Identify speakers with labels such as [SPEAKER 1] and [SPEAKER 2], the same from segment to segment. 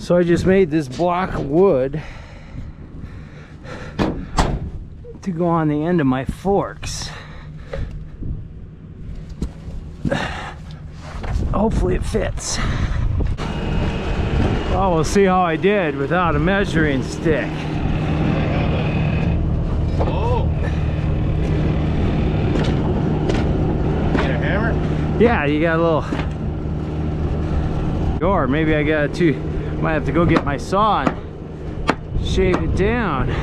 [SPEAKER 1] So I just made this block of wood to go on the end of my forks. Hopefully it fits. Well, we'll see how I did without a measuring stick.
[SPEAKER 2] Oh! Need a hammer?
[SPEAKER 1] Yeah, you got a little... Or maybe I got to... Might have to go get my saw and shave it down. I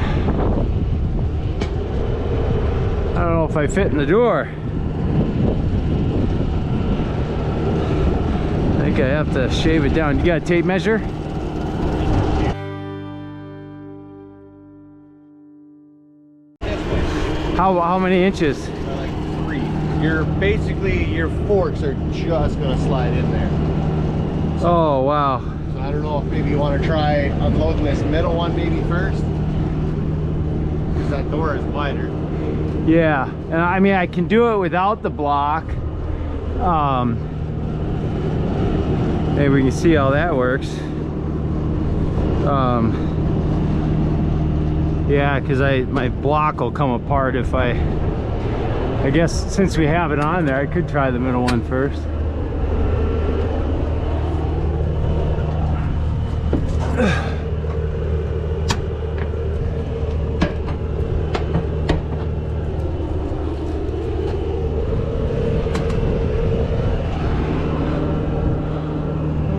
[SPEAKER 1] don't know if I fit in the door. I think I have to shave it down. You got a tape measure? How many inches?
[SPEAKER 2] Like 3. Your forks are just gonna slide in there. So,
[SPEAKER 1] oh wow.
[SPEAKER 2] So I don't know if maybe you want to try unloading this middle one maybe first, because that door is wider.
[SPEAKER 1] Yeah, and I mean I can do it without the block. Maybe we can see how that works. Yeah, because my block will come apart if I guess since we have it on there, I could try the middle one first.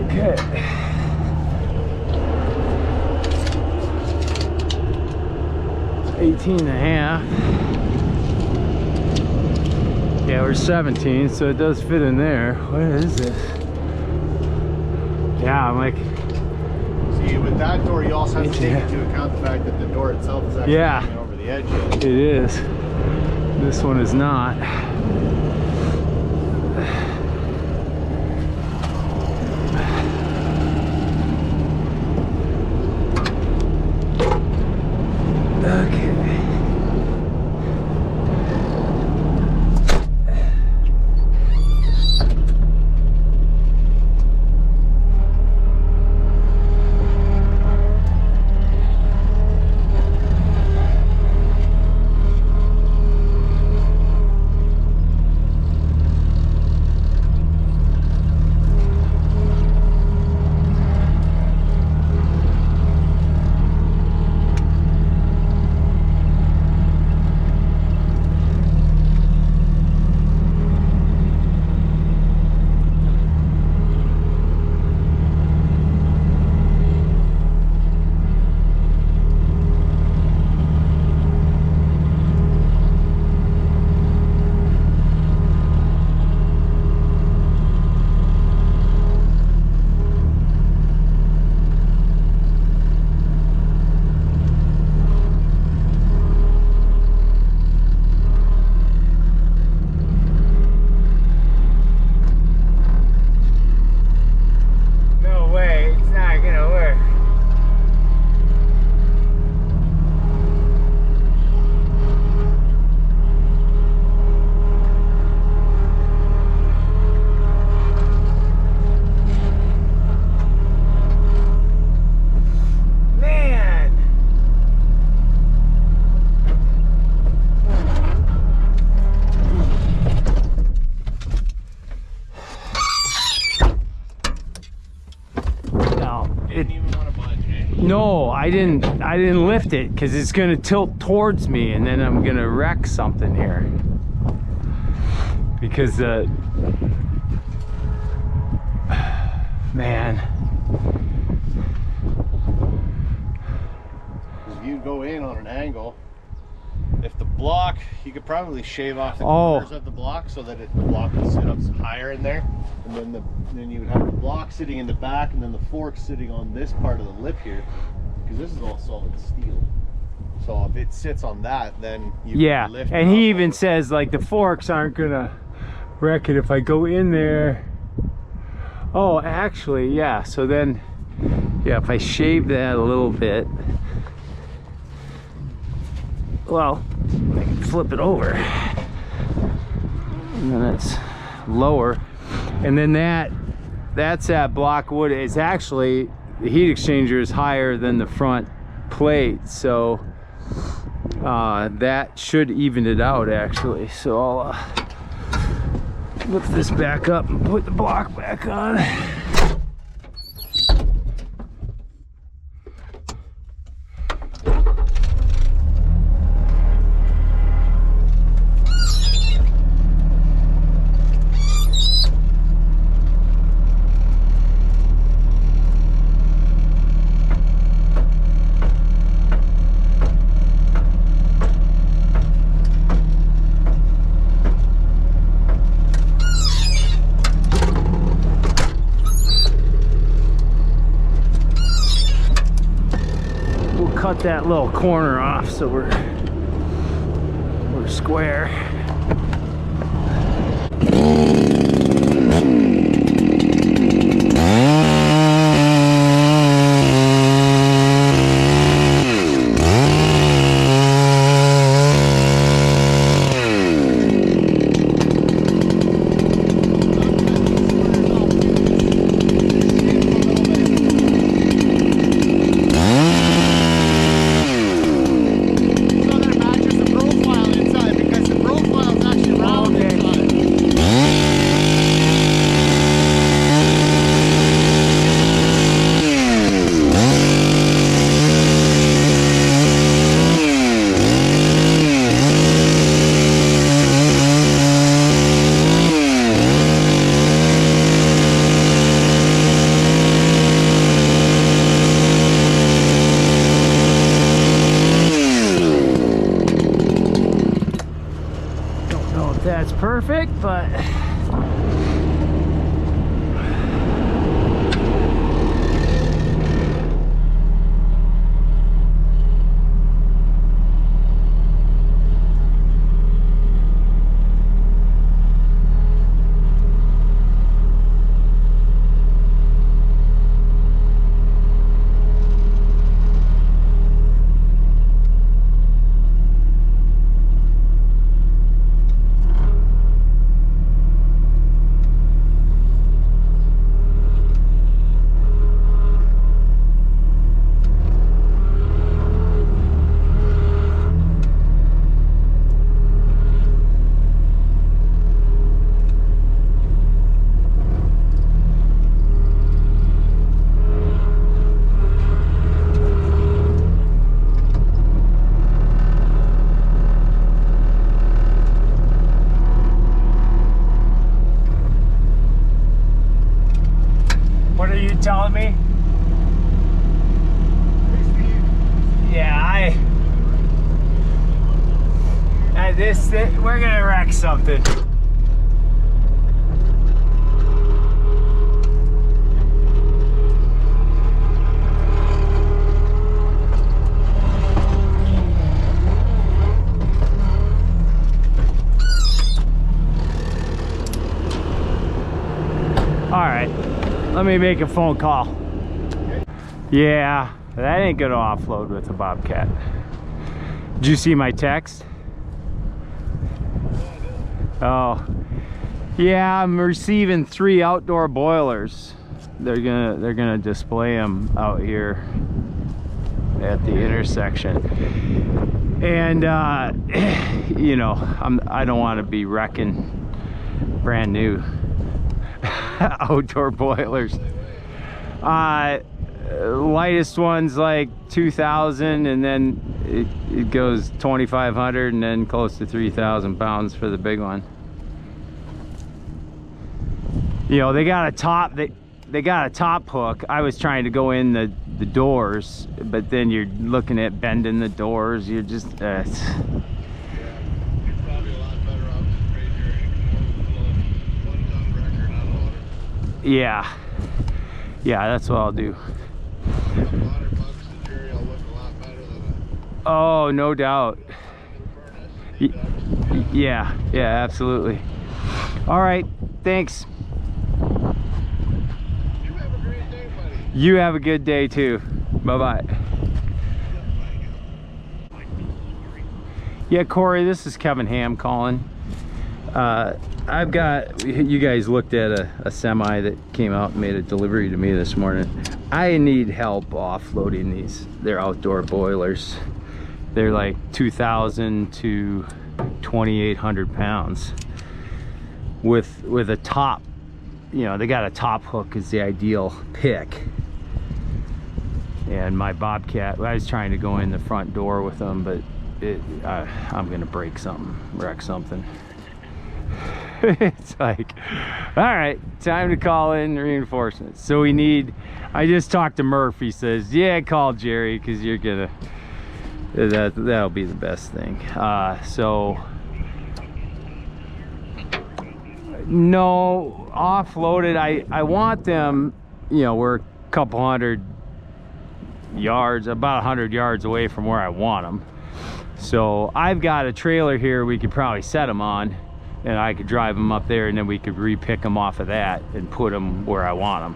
[SPEAKER 1] Okay. It's 18 and a half. Yeah, we're 17, so it does fit in there. What is this? Yeah, I'm like...
[SPEAKER 2] See, with that door, you also have to take into account the fact that the door itself is actually coming over the edge.
[SPEAKER 1] It is. This one is not. Okay. No, I didn't lift it because it's gonna tilt towards me and then I'm gonna wreck something here. Because man.
[SPEAKER 2] If you go in on an angle, if the block, you could probably shave off the corners of the block so that the block would sit up higher in there, and then you would have the block sitting in the back and then the fork sitting on this part of the lip here, because this is all solid steel. So if it sits on that, then you can lift it
[SPEAKER 1] and he
[SPEAKER 2] up.
[SPEAKER 1] even says like the forks aren't gonna wreck it if I go in there. Oh, actually, yeah. So then, yeah, if I shave that a little bit, well, I can flip it over, and then it's lower, and then that's that block wood is actually the heat exchanger is higher than the front plate, so that should even it out actually. So I'll lift this back up and put the block back on. Cut that little corner off so we're square. That's perfect, but what are you telling me? Yeah, we're gonna wreck something. All right, let me make a phone call. Yeah, that ain't gonna offload with a Bobcat. Did you see my text? Oh, yeah, I'm receiving 3 outdoor boilers. They're gonna display them out here at the intersection. And you know, I don't want to be wrecking brand new outdoor boilers. Lightest one's like 2,000, and then it goes 2,500, and then close to 3,000 pounds for the big one. You know, they got a top, they got a top hook. I was trying to go in the doors, but then you're looking at bending the doors. You're just yeah, that's what I'll do. Oh, no doubt. Yeah, absolutely. All right, thanks. You have a great day, buddy. You have a good day too. Bye-bye. Yeah, Corey, this is Kevin Ham calling. I've got, you guys looked at a semi that came out and made a delivery to me this morning. I need help offloading these. They're outdoor boilers. They're like 2,000 to 2,800 pounds with a top, you know, they got a top hook is the ideal pick. And my Bobcat, I was trying to go in the front door with them, but I'm gonna break something, wreck something. It's like, all right, time to call in reinforcements. So we need, I just talked to Murph. He says, yeah, call Jerry, because you're gonna, that'll be the best thing. So no, offloaded. I want them, you know, we're a couple hundred yards, about 100 yards away from where I want them. So I've got a trailer here we could probably set them on, and I could drive them up there, and then we could repick them off of that and put them where I want them.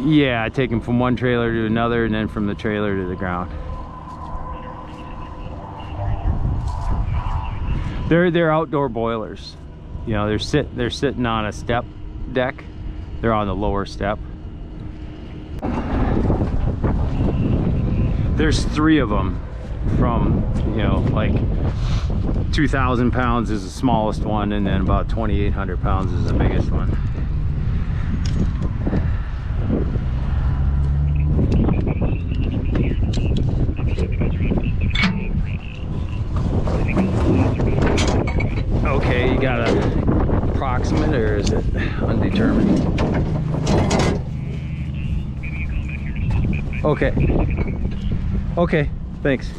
[SPEAKER 1] Yeah, I take them from one trailer to another, and then from the trailer to the ground. They're outdoor boilers. You know, they're sitting on a step deck. They're on the lower step. There's 3 of them, from, you know, like 2,000 pounds is the smallest one, and then about 2,800 pounds is the biggest one. Okay, you got a approximate, or is it undetermined? Okay. Okay, thanks.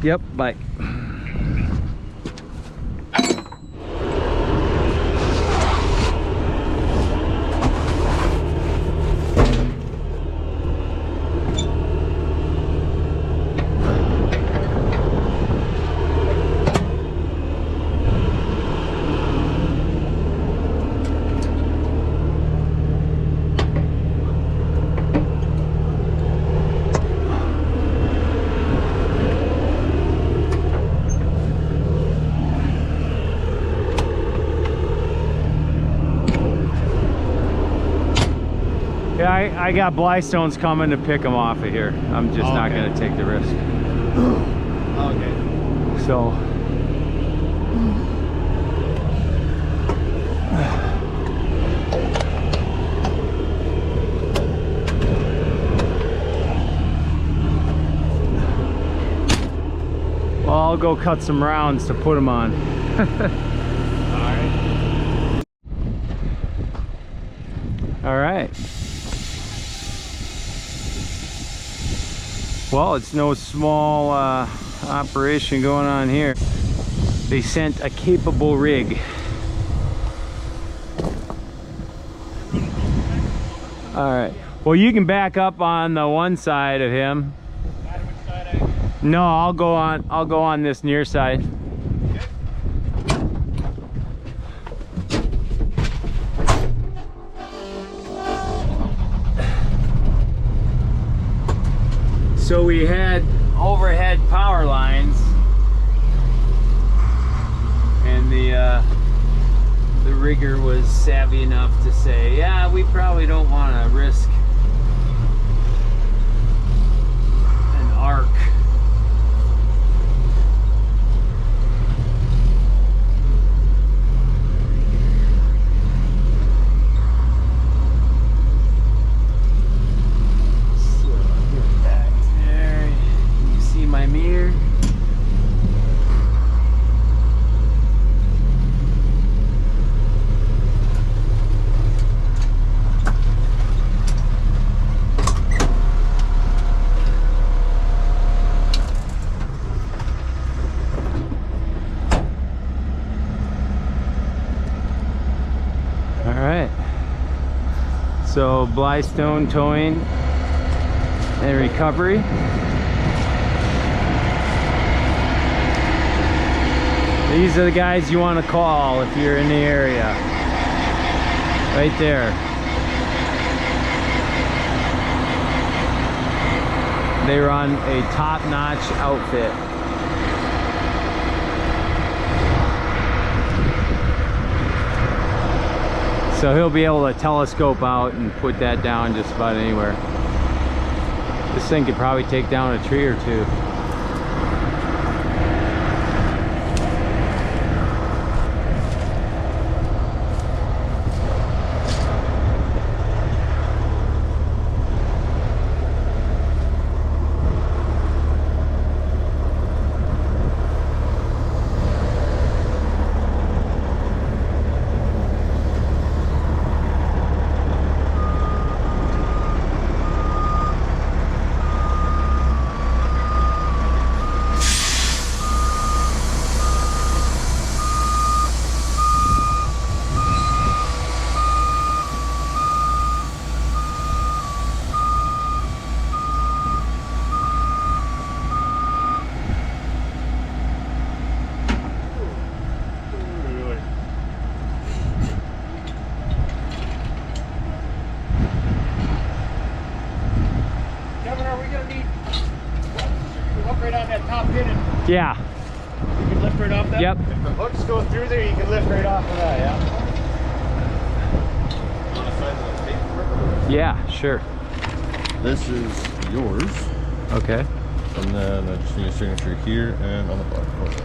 [SPEAKER 1] Yep, bye. Yeah, I got Blystones coming to pick them off of here. I'm just not going to take the risk.
[SPEAKER 2] Okay.
[SPEAKER 1] So. Well, I'll go cut some rounds to put them on. All right. Well, it's no small operation going on here. They sent a capable rig. All right. Well, you can back up on the one side of him. No, I'll go on this near side. So we had overhead power lines, and the rigger was savvy enough to say, yeah, we probably don't want to risk an arc. So Blystone towing and recovery. These are the guys you want to call if you're in the area. Right there. They run a top-notch outfit. So he'll be able to telescope out and put that down just about anywhere. This thing could probably take down a tree or two. Yeah.
[SPEAKER 2] You can lift right off that?
[SPEAKER 1] Yep.
[SPEAKER 2] If the hooks go through there, you can lift right off of that, yeah?
[SPEAKER 1] Yeah, sure.
[SPEAKER 2] This is yours.
[SPEAKER 1] Okay.
[SPEAKER 2] And then I just need a signature here and on the bottom corner.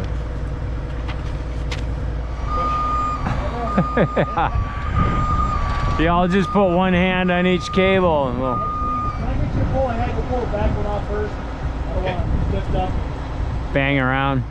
[SPEAKER 1] Yeah, I'll just put one hand on each cable and we'll...
[SPEAKER 3] Can I get your pull? I had to pull the back one off first. I don't want to lift up.
[SPEAKER 1] bang around.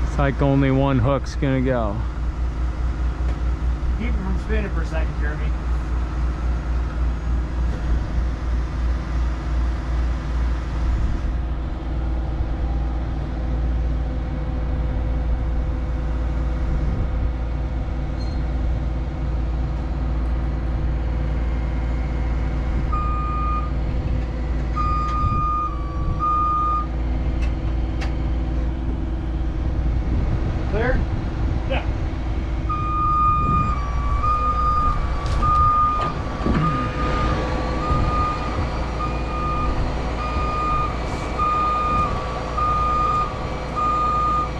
[SPEAKER 1] It's like only one hook's gonna go.
[SPEAKER 3] Keep it from spinning for a second, Jeremy. Clear? Yeah.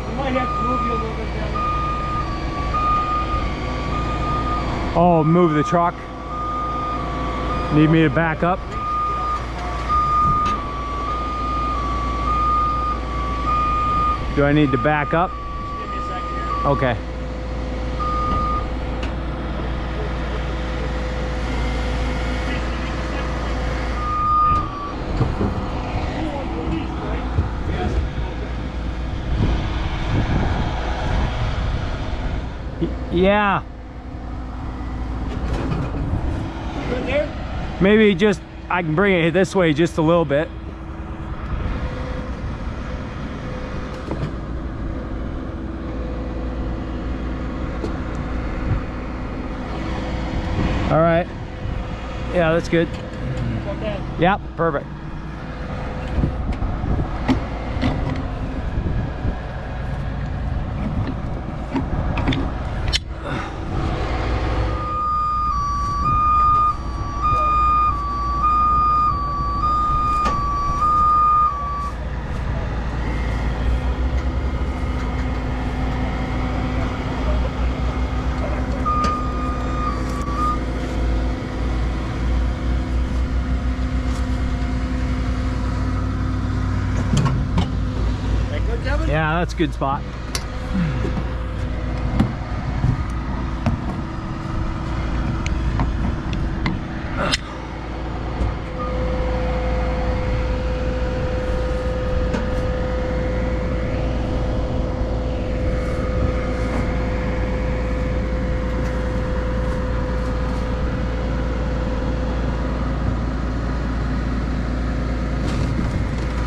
[SPEAKER 3] We might have to move you a little bit down there.
[SPEAKER 1] Oh, move the truck. Need me to back up? Do I need to back up?
[SPEAKER 3] Just give me a second here.
[SPEAKER 1] Okay. Yeah.
[SPEAKER 3] Good there?
[SPEAKER 1] Maybe just, I can bring it this way just a little bit. All right. Yeah, that's good.
[SPEAKER 3] About that.
[SPEAKER 1] Yep, perfect.
[SPEAKER 3] That good, Kevin?
[SPEAKER 1] Yeah, that's a good spot.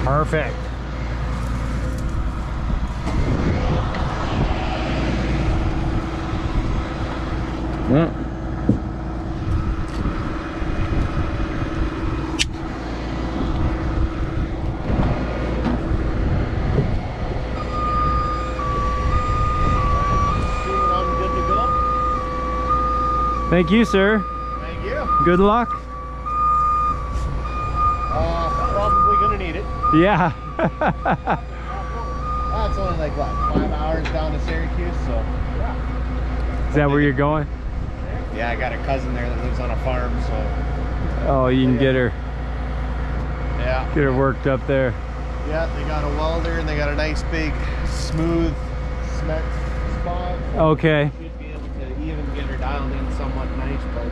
[SPEAKER 1] Perfect. Yeah. Thank you, sir.
[SPEAKER 2] Thank you.
[SPEAKER 1] Good luck.
[SPEAKER 2] Probably gonna need it.
[SPEAKER 1] Yeah.
[SPEAKER 2] It's only like what, 5 hours down to Syracuse, so.
[SPEAKER 1] Is that where you're going?
[SPEAKER 2] Yeah, I got a cousin there that lives on a farm, so.
[SPEAKER 1] Oh, you can get her worked up there.
[SPEAKER 2] Yeah, they got a welder and they got a nice big smooth cement spot.
[SPEAKER 1] Okay.
[SPEAKER 2] Should be able to even get her dialed in somewhat nice, but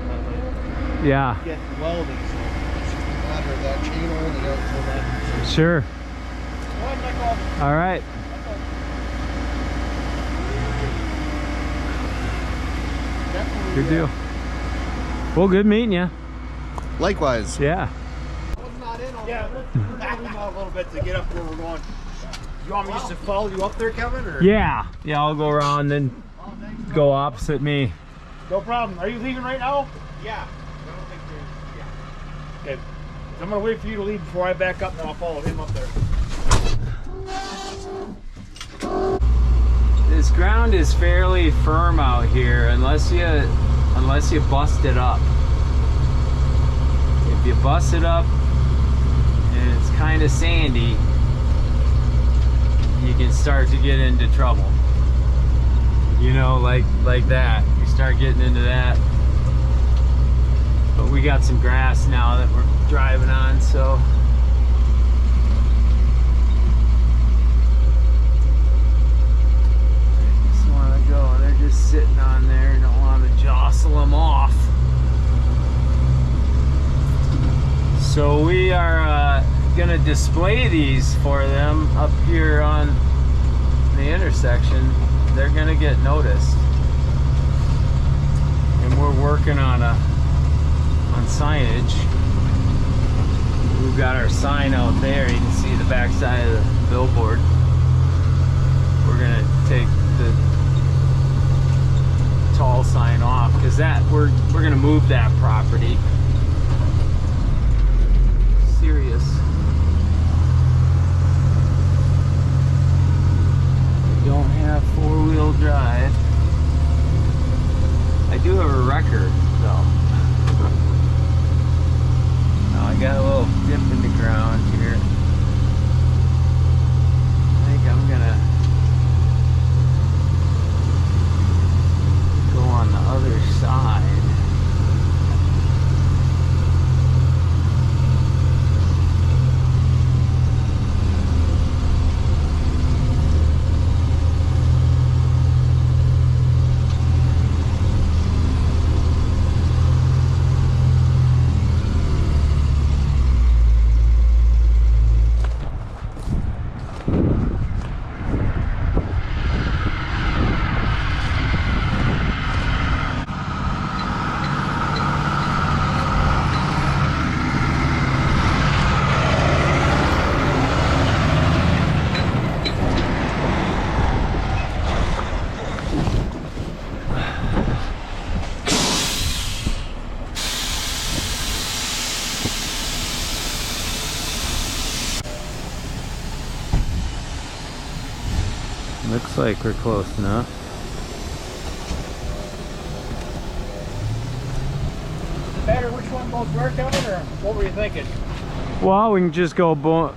[SPEAKER 1] Yeah.
[SPEAKER 2] get welded, so it's just a matter of that chain holding out so that.
[SPEAKER 1] Sure. All right. Good deal. Well, good meeting you.
[SPEAKER 2] Likewise.
[SPEAKER 1] Yeah.
[SPEAKER 3] Yeah, we're back out a little bit to get up where we're going. You want me just to follow you up there, Kevin? Or?
[SPEAKER 1] Yeah. Yeah, I'll go around then go opposite me.
[SPEAKER 3] No problem. Are you leaving right now?
[SPEAKER 2] Yeah. I don't think there's.
[SPEAKER 3] Okay. I'm gonna wait for you to leave before I back up, and I'll follow him up there.
[SPEAKER 1] This ground is fairly firm out here unless you bust it up. If you bust it up and it's kind of sandy, you can start to get into trouble. You know, like that. You start getting into that. But we got some grass now that we're driving on, so go. They're just sitting on there. Don't want to jostle them off. So we are gonna display these for them up here on the intersection. They're gonna get noticed, and we're working on signage. We've got our sign out there. You can see the back side of the billboard. We're gonna take the tall sign off because that we're gonna move that property. Serious. We don't have four-wheel drive. I do have a record though. Now I got a little dip in the ground here. I think I'm gonna on the other side. Looks like we're close enough.
[SPEAKER 3] Does it matter which one goes where, Kevin, or what were you thinking?
[SPEAKER 1] Well, we can just go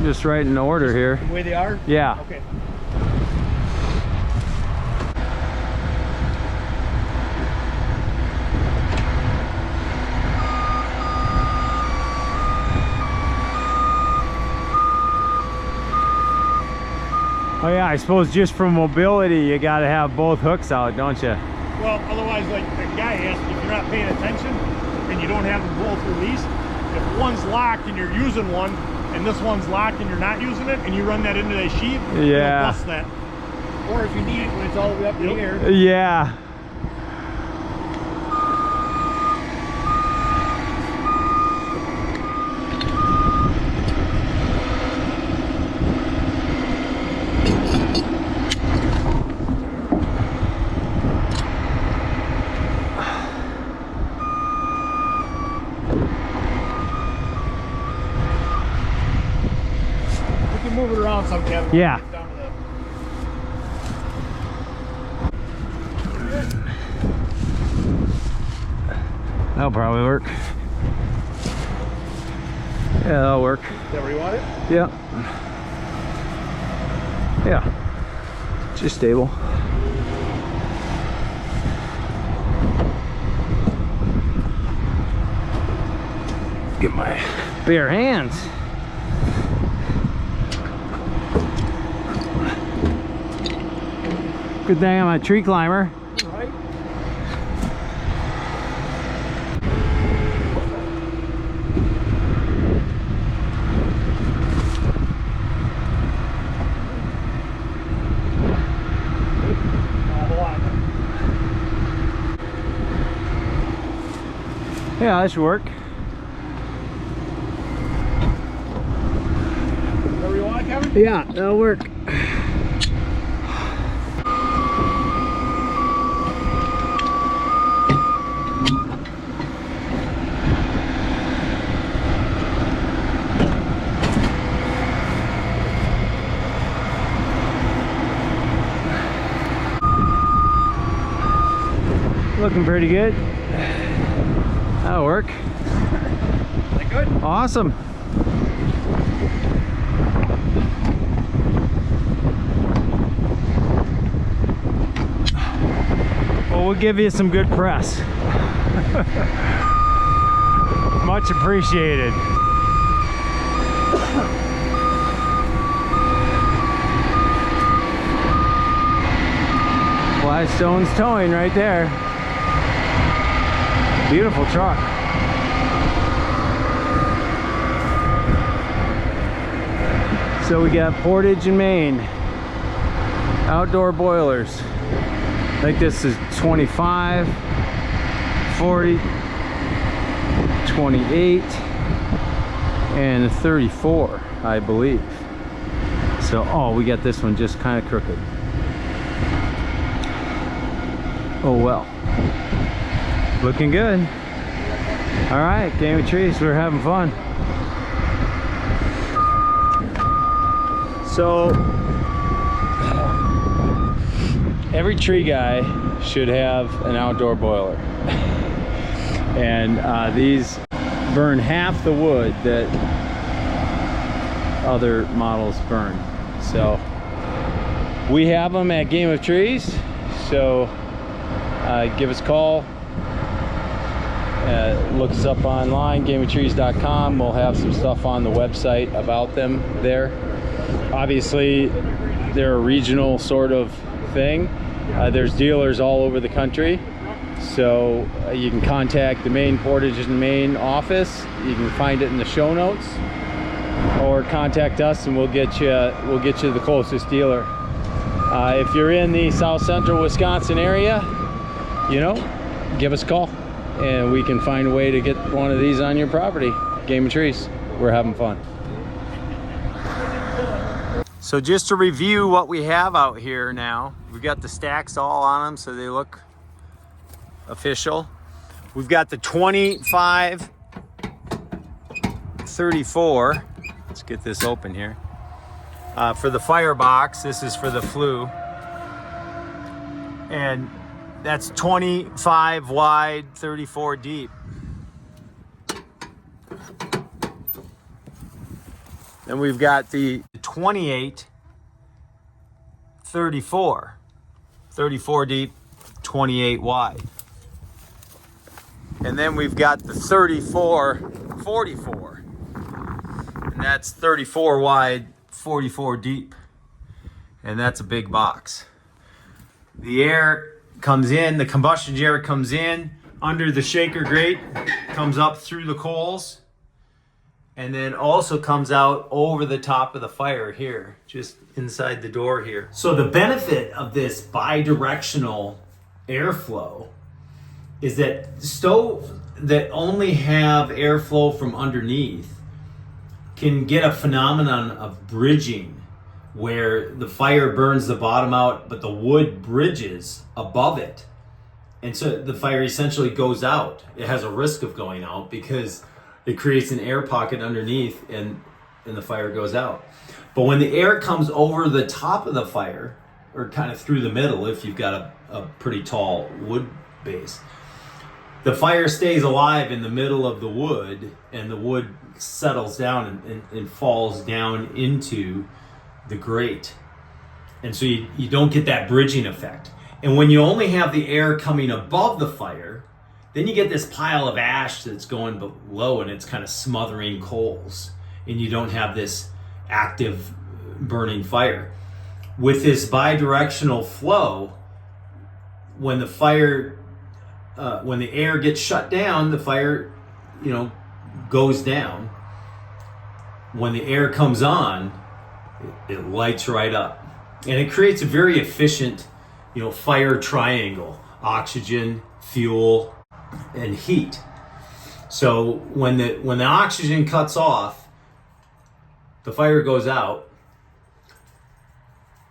[SPEAKER 1] just right in order here.
[SPEAKER 3] The way they are?
[SPEAKER 1] Yeah.
[SPEAKER 3] Okay.
[SPEAKER 1] Oh yeah, I suppose just for mobility you gotta have both hooks out, don't you?
[SPEAKER 3] Well, otherwise, like the guy asked, if you're not paying attention and you don't have them both released, if one's locked and you're using one, and this one's locked and you're not using it, and you run that into that sheet,
[SPEAKER 1] yeah,
[SPEAKER 3] it'll bust that. Or if you need it when it's all the way up in the air.
[SPEAKER 1] Yeah.
[SPEAKER 3] Move it around some, Kevin.
[SPEAKER 1] Yeah. That'll probably work. Yeah, that'll work.
[SPEAKER 2] Is that where you want it?
[SPEAKER 1] Yeah. Yeah. Just stable. Get my bare hands. Good thing I'm a tree climber.
[SPEAKER 3] Right?
[SPEAKER 1] Yeah, that should work.
[SPEAKER 3] Whatever you want, Kevin?
[SPEAKER 1] Yeah, that'll work. Looking pretty good. That'll work.
[SPEAKER 3] Is that good?
[SPEAKER 1] Awesome. Well, we'll give you some good press. Much appreciated. Gladstone's Towing right there. Beautiful truck. So we got Portage and Maine outdoor boilers. I think this is 25, 40, 28, and 34, I believe. So, oh, we got this one just kind of crooked. Oh well. Looking good. All right, Game of Trees, we're having fun. So, every tree guy should have an outdoor boiler. And these burn half the wood that other models burn. So, we have them at Game of Trees. So, give us a call. Look us up online, gameoftrees.com. We'll have some stuff on the website about them there. Obviously, they're a regional sort of thing. There's dealers all over the country. So you can contact the main Portage and Maine office. You can find it in the show notes. Or contact us and we'll get you the closest dealer. If you're in the south central Wisconsin area, you know, give us a call. And we can find a way to get one of these on your property. Game of Trees, we're having fun. So just to review what we have out here now, we've got the stacks all on them so they look official. We've got the 25, 34. Let's get this open here. For the firebox, this is for the flue. And that's 25 wide, 34 deep. Then we've got the 28, 34. 34 deep, 28 wide. And then we've got the 34, 44. And that's 34 wide, 44 deep. And that's a big box. The air comes in, the combustion air comes in under the shaker grate, comes up through the coals, and then also comes out over the top of the fire here, just inside the door here. So the benefit of this bi-directional airflow is that stoves that only have airflow from underneath can get a phenomenon of bridging, where the fire burns the bottom out, but the wood bridges above it. And so the fire essentially goes out. It has a risk of going out because it creates an air pocket underneath and the fire goes out. But when the air comes over the top of the fire, or kind of through the middle if you've got a pretty tall wood base, the fire stays alive in the middle of the wood, and the wood settles down and falls down into the grate. And so you don't get that bridging effect. And when you only have the air coming above the fire, then you get this pile of ash that's going below, and it's kind of smothering coals, and you don't have this active burning fire. With this bidirectional flow, when the fire, when the air gets shut down, the fire, goes down. When the air comes on, it lights right up, and it creates a very efficient, fire triangle: oxygen, fuel, and heat. So when the oxygen cuts off, the fire goes out,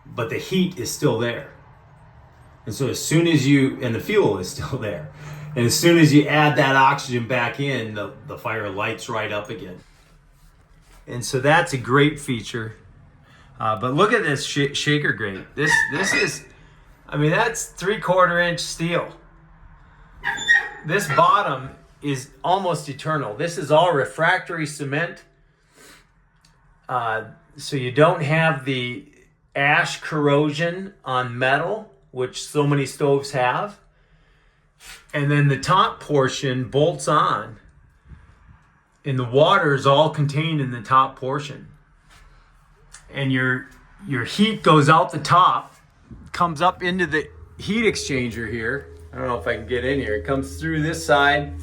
[SPEAKER 1] but the heat is still there. And so as soon as and the fuel is still there, and as soon as you add that oxygen back in, the fire lights right up again. And so that's a great feature. But look at this shaker grate. This is, that's 3/4 inch steel. This bottom is almost eternal. This is all refractory cement. So you don't have the ash corrosion on metal, which so many stoves have. And then the top portion bolts on, and the water is all contained in the top portion. And your heat goes out the top, comes up into the heat exchanger here. I don't know if I can get in here. It comes through this side,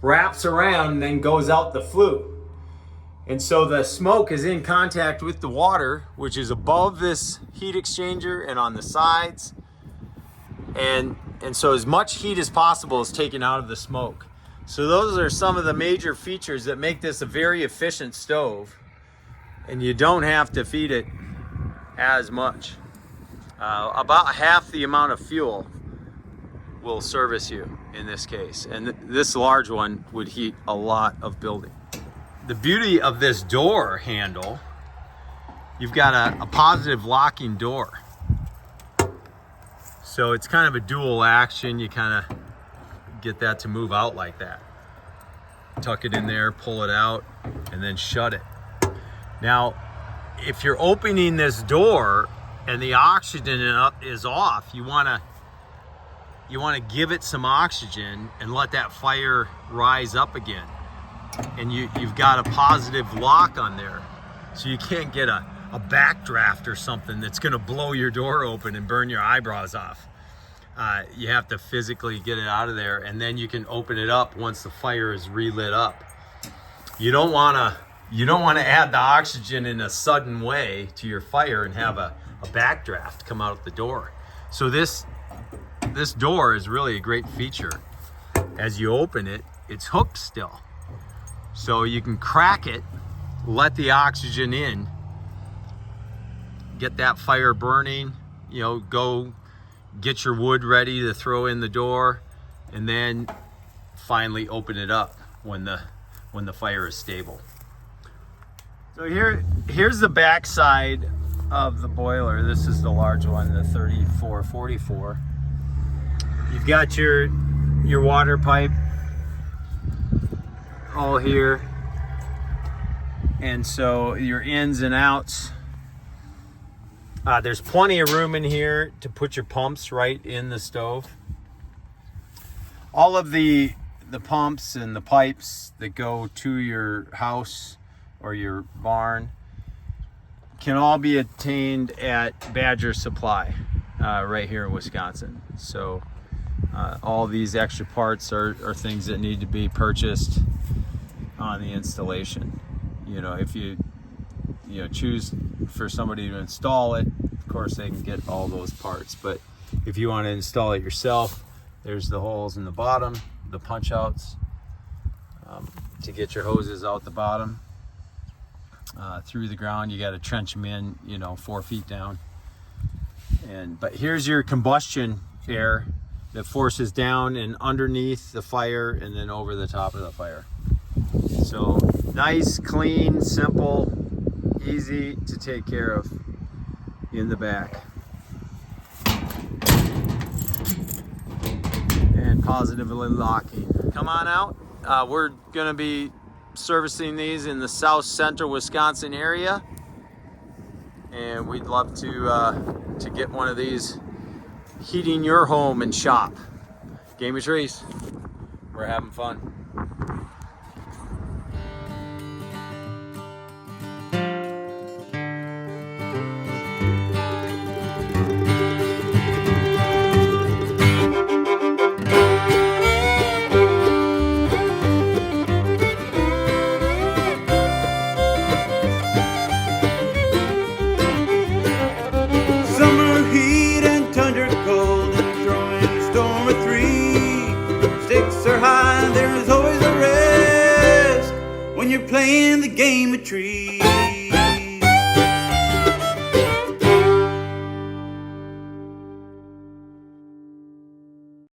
[SPEAKER 1] wraps around, and then goes out the flue. And so the smoke is in contact with the water, which is above this heat exchanger and on the sides. And so as much heat as possible is taken out of the smoke. So those are some of the major features that make this a very efficient stove. And you don't have to feed it as much. About half the amount of fuel will service you in this case. And this large one would heat a lot of building. The beauty of this door handle, you've got a positive locking door. So it's kind of a dual action. You kind of get that to move out like that. Tuck it in there, pull it out, and then shut it. Now, if you're opening this door and the oxygen is off, you want to give it some oxygen and let that fire rise up again. And you've got a positive lock on there, so you can't get a backdraft or something that's going to blow your door open and burn your eyebrows off. You have to physically get it out of there, and then you can open it up once the fire is relit up. You don't want to add the oxygen in a sudden way to your fire and have a backdraft come out the door. So this door is really a great feature. As you open it, it's hooked still. So you can crack it, let the oxygen in, get that fire burning, go get your wood ready to throw in the door, and then finally open it up when the fire is stable. So here's the back side of the boiler. This is the large one, the 3444. You've got your water pipe all here, and so your ins and outs. There's plenty of room in here to put your pumps right in the stove. All of the pumps and the pipes that go to your house or your barn can all be obtained at Badger Supply right here in Wisconsin. So all these extra parts are things that need to be purchased on the installation. If you choose for somebody to install it, of course they can get all those parts. But if you want to install it yourself, there's the holes in the bottom, the punch outs to get your hoses out the bottom through the ground. You got to trench them in 4 feet down. But here's your combustion air that forces down and underneath the fire and then over the top of the fire. So nice, clean, simple, easy to take care of in the back. and positively locking. Come on out. We're gonna be servicing these in the south central Wisconsin area, and we'd love to get one of these heating your home and shop. Game of Trees. We're having fun.
[SPEAKER 4] Playing the game of trees.